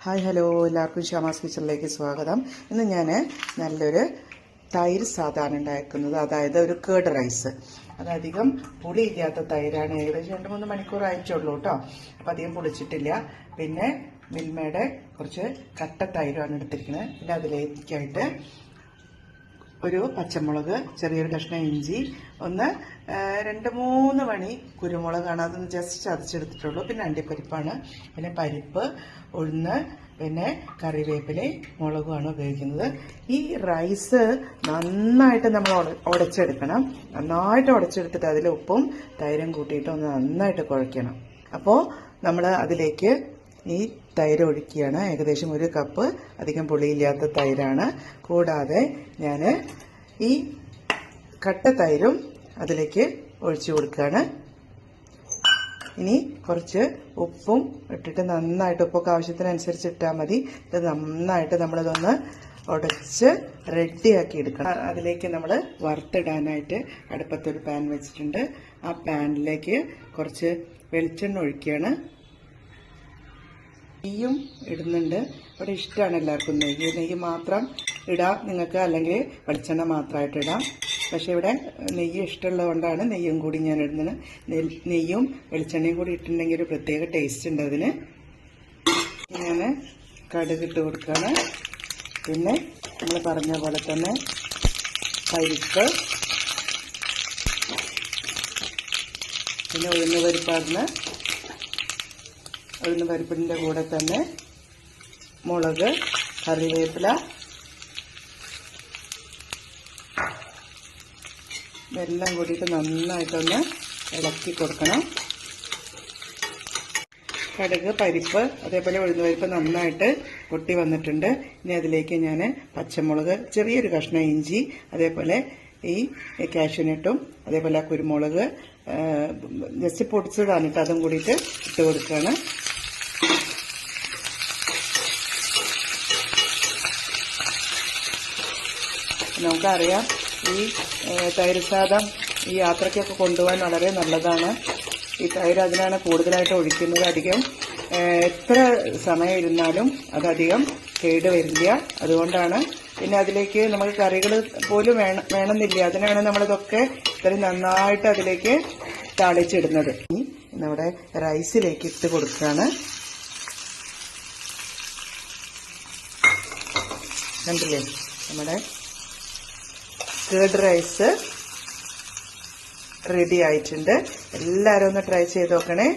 Hi hello, എല്ലാവർക്കും ഷമാസ് കിച്ചണിലേക്ക് സ്വാഗതം. ഇന്ന് ഞാൻ നല്ലൊരു തൈര് സാധാരണ ഉണ്ടാക്കുന്നത്, അതായത് ഒരു കേർഡ് റൈസ്. അതധികം പുളിയില്ലാത്ത തൈരാണ്. ഏകദേശം 2-3 മണിക്കൂർ ആയിട്ടുള്ളൂ കേട്ടോ. അപ്പം അധികം പുളിച്ചിട്ടില്ല. പിന്നെ മിൽമയുടെ കുറച്ച് കട്ട തൈരാണ് എടുത്തിരിക്കുന്നത്. പിന്നെ അതിലേക്കായിട്ട് ഒരു പച്ചമുളക്, ചെറിയൊരു കഷ്ണം ഇഞ്ചി, 2-3 മണി കുരുമുളകാണ്. അതൊന്ന് ജസ്റ്റ് ചതച്ചെടുത്തിട്ടുള്ളൂ. പിന്നെ അണ്ടിപ്പരിപ്പാണ്, പിന്നെ പരിപ്പ്, ഉഴുന്ന്, പിന്നെ കറിവേപ്പില, മുളകുമാണ് ഉപയോഗിക്കുന്നത്. ഈ റൈസ് നന്നായിട്ട് നമ്മൾ ഉടച്ചെടുക്കണം. നന്നായിട്ട് ഉടച്ചെടുത്തിട്ട് അതിൽ ഉപ്പും തൈരും കൂട്ടിയിട്ട് ഒന്ന് നന്നായിട്ട് കുഴയ്ക്കണം. അപ്പോൾ നമ്മൾ അതിലേക്ക് ഈ തൈര് ഒഴിക്കുകയാണ്. ഏകദേശം 1 കപ്പ് അധികം പുളിയില്ലാത്ത തൈരാണ്. കൂടാതെ ഞാൻ ഈ കട്ട തൈരും അതിലേക്ക് ഒഴിച്ചു കൊടുക്കുകയാണ്. ഇനി കുറച്ച് ഉപ്പും ഇട്ടിട്ട് നന്നായിട്ട്, ഉപ്പൊക്കെ ആവശ്യത്തിനനുസരിച്ച് ഇട്ടാൽ മതി. ഇത് നന്നായിട്ട് നമ്മളിതൊന്ന് ഉടച്ച് റെഡിയാക്കി എടുക്കണം. അതിലേക്ക് നമ്മൾ വറുത്തിടാനായിട്ട് അടുപ്പത്തൊരു പാൻ വെച്ചിട്ടുണ്ട്. ആ പാനിലേക്ക് കുറച്ച് വെളിച്ചെണ്ണ ഒഴിക്കുകയാണ്. നെയ്യും ഇടുന്നുണ്ട്. ഇവിടെ ഇഷ്ടമാണ് എല്ലാവർക്കും നെയ്യ് മാത്രം ഇടാം നിങ്ങൾക്ക്, അല്ലെങ്കിൽ വെളിച്ചെണ്ണ മാത്രമായിട്ട് ഇടാം. പക്ഷേ ഇവിടെ നെയ്യ് ഇഷ്ടമുള്ളതുകൊണ്ടാണ് നെയ്യും കൂടി ഞാൻ ഇടുന്നത്. നെയ്യും വെളിച്ചെണ്ണയും കൂടി ഇട്ടിട്ടുണ്ടെങ്കിൽ ഒരു പ്രത്യേക ടേസ്റ്റ് ഉണ്ട് അതിന്. ഞാൻ കടുക് ഇട്ട് കൊടുക്കുകയാണ്. പിന്നെ നമ്മൾ പറഞ്ഞ പോലെ തന്നെ പരിപ്പ്, പിന്നെ ഉഴുന്ന് പരിപ്പാണ്. ഉഴുന്ന് പരിപ്പിൻ്റെ കൂടെ തന്നെ മുളക്, കറിവേപ്പില, ഇതെല്ലാം കൂടിയിട്ട് നന്നായിട്ടൊന്ന് ഇളക്കി കൊടുക്കണം. കടുക്, പരിപ്പ്, അതേപോലെ ഉഴുന്ന് പരിപ്പ് നന്നായിട്ട് പൊട്ടി വന്നിട്ടുണ്ട്. ഇനി അതിലേക്ക് ഞാൻ പച്ചമുളക്, ചെറിയൊരു കഷ്ണം ഇഞ്ചി, അതേപോലെ ഈ കാഷ്യൂനട്ടും, അതേപോലെ കുരുമുളക് ജസ്റ്റ് പൊടിച്ചതാണ് കേട്ടോ, അതും കൂടിയിട്ട് ഇട്ട് കൊടുക്കുകയാണ്. നമുക്കറിയാം ഈ തൈര് സാദം ഈ യാത്രയ്ക്കൊക്കെ കൊണ്ടുപോകാൻ വളരെ നല്ലതാണ്. ഈ തൈര് അതിനാണ് കൂടുതലായിട്ട് ഒഴിക്കുന്നത്. അധികം എത്ര സമയം ഇരുന്നാലും അതധികം കേട് വരില്ല. അതുകൊണ്ടാണ്. പിന്നെ അതിലേക്ക് നമുക്ക് കറികൾ പോലും വേണമെന്നില്ല. അതിനാണ് നമ്മളിതൊക്കെ ഇത്രയും നന്നായിട്ട് അതിലേക്ക് താളിച്ചിടുന്നത്. ഇനി നമ്മുടെ റൈസിലേക്ക് ഇട്ട് കൊടുക്കുകയാണ്. കണ്ടില്ലേ, നമ്മുടെ കേർഡ് റൈസ് റെഡി ആയിട്ടുണ്ട്. എല്ലാവരും ഒന്ന് ട്രൈ ചെയ്ത് നോക്കണേ.